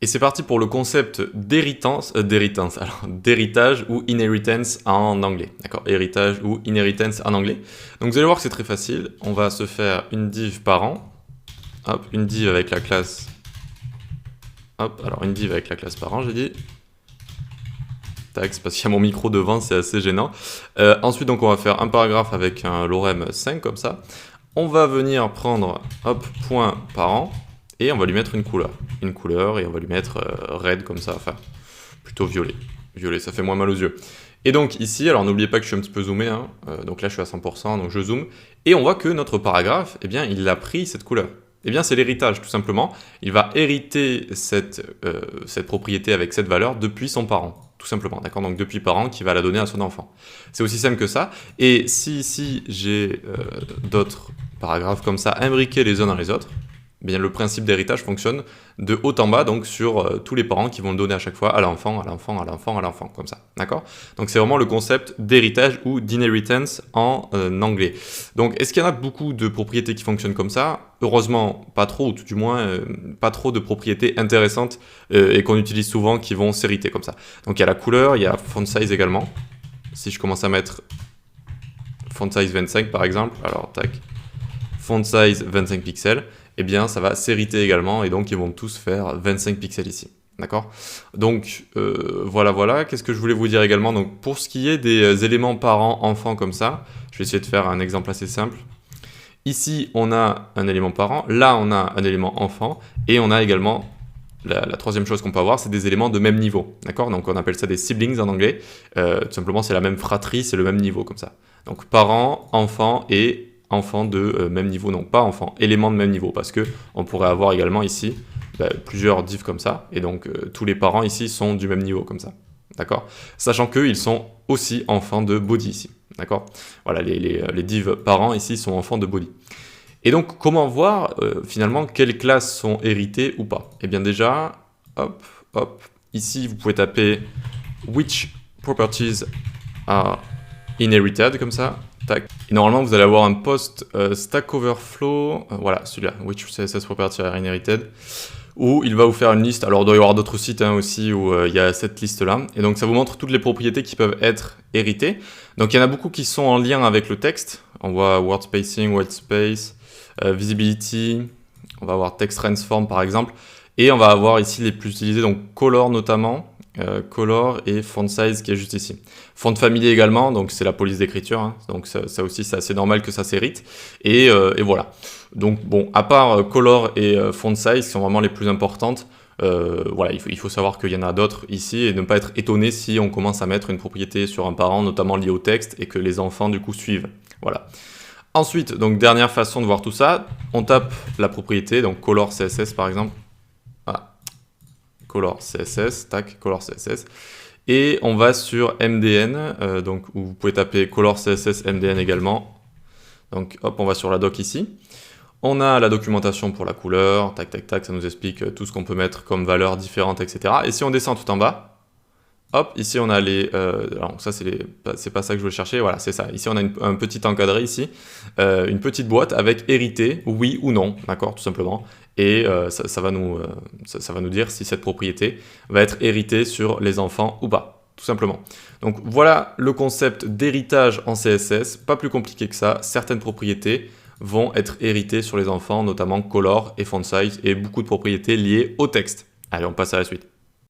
Et c'est parti pour le concept d'héritage ou inheritance en anglais. D'accord, héritage ou inheritance en anglais. Donc vous allez voir que c'est très facile. On va se faire une div parent. Hop, une div avec la classe. Hop, alors une div avec la classe parent, j'ai dit. Tac, c'est parce qu'il y a mon micro devant, c'est assez gênant. Ensuite, donc on va faire un paragraphe avec un lorem 5 comme ça. On va venir prendre, hop, point parent. Et on va lui mettre une couleur. Une couleur et on va lui mettre red comme ça, enfin plutôt violet. Violet, ça fait moins mal aux yeux. Et donc ici, alors n'oubliez pas que je suis un petit peu zoomé, hein, donc là je suis à 100%, donc je zoome. Et on voit que notre paragraphe, eh bien il a pris cette couleur. Eh bien c'est l'héritage tout simplement. Il va hériter cette propriété avec cette valeur depuis son parent. Tout simplement, d'accord? Donc depuis parent qui va la donner à son enfant. C'est aussi simple que ça. Et si ici j'ai d'autres paragraphes comme ça, imbriqués les uns dans les autres, bien, le principe d'héritage fonctionne de haut en bas, donc sur tous les parents qui vont le donner à chaque fois à l'enfant, à l'enfant, à l'enfant, à l'enfant, comme ça, d'accord? Donc c'est vraiment le concept d'héritage ou d'inheritance en anglais. Donc est-ce qu'il y en a beaucoup de propriétés qui fonctionnent comme ça? Heureusement, pas trop, ou tout du moins, pas trop de propriétés intéressantes et qu'on utilise souvent qui vont s'hériter comme ça. Donc il y a la couleur, il y a font size également. Si je commence à mettre font size 25 par exemple, alors tac, font size 25 pixels, eh bien ça va s'hériter également et donc ils vont tous faire 25 pixels ici. D'accord? Donc voilà. Qu'est-ce que je voulais vous dire également? Donc pour ce qui est des éléments parents-enfants comme ça, je vais essayer de faire un exemple assez simple. Ici on a un élément parent, là on a un élément enfant et on a également la troisième chose qu'on peut avoir, c'est des éléments de même niveau. D'accord? Donc on appelle ça des siblings en anglais. Tout simplement c'est la même fratrie, c'est le même niveau comme ça. Donc parents, enfants et enfants de même niveau, non pas enfants, éléments de même niveau, parce que on pourrait avoir également ici plusieurs divs comme ça, et donc tous les parents ici sont du même niveau comme ça, d'accord? Sachant qu'ils sont aussi enfants de body ici, d'accord? Voilà, les divs parents ici sont enfants de body. Et donc comment voir finalement quelles classes sont héritées ou pas? Eh bien déjà, hop, ici vous pouvez taper which properties are inherited comme ça. Tac. Et normalement, vous allez avoir un post Stack Overflow, voilà, celui-là, which CSS property are inherited, où il va vous faire une liste. Alors, il doit y avoir d'autres sites aussi où il y a cette liste-là. Et donc, ça vous montre toutes les propriétés qui peuvent être héritées. Donc, il y en a beaucoup qui sont en lien avec le texte. On voit word spacing, white space, visibility. On va avoir text transform par exemple. Et on va avoir ici les plus utilisés, donc color notamment. Color et font size qui est juste ici. Font family également, donc c'est la police d'écriture, hein. Donc ça aussi c'est assez normal que ça s'hérite. Et voilà. Donc bon, à part color et font size qui sont vraiment les plus importantes, voilà, il faut savoir qu'il y en a d'autres ici et ne pas être étonné si on commence à mettre une propriété sur un parent, notamment liée au texte, et que les enfants du coup suivent. Voilà. Ensuite, donc dernière façon de voir tout ça, on tape la propriété, donc color CSS par exemple. Color CSS, tac, color CSS. Et on va sur MDN, donc où vous pouvez taper color CSS MDN également. Donc hop, on va sur la doc ici. On a la documentation pour la couleur, tac, tac, tac, ça nous explique tout ce qu'on peut mettre comme valeurs différentes, etc. Et si on descend tout en bas, hop, ici on a les... alors ça c'est pas ça que je voulais chercher, voilà, c'est ça. Ici on a un petit encadré ici, une petite boîte avec hérité, oui ou non, d'accord, tout simplement. Et ça va nous dire si cette propriété va être héritée sur les enfants ou pas, tout simplement. Donc voilà le concept d'héritage en CSS, pas plus compliqué que ça. Certaines propriétés vont être héritées sur les enfants, notamment color et font size, et beaucoup de propriétés liées au texte. Allez, on passe à la suite.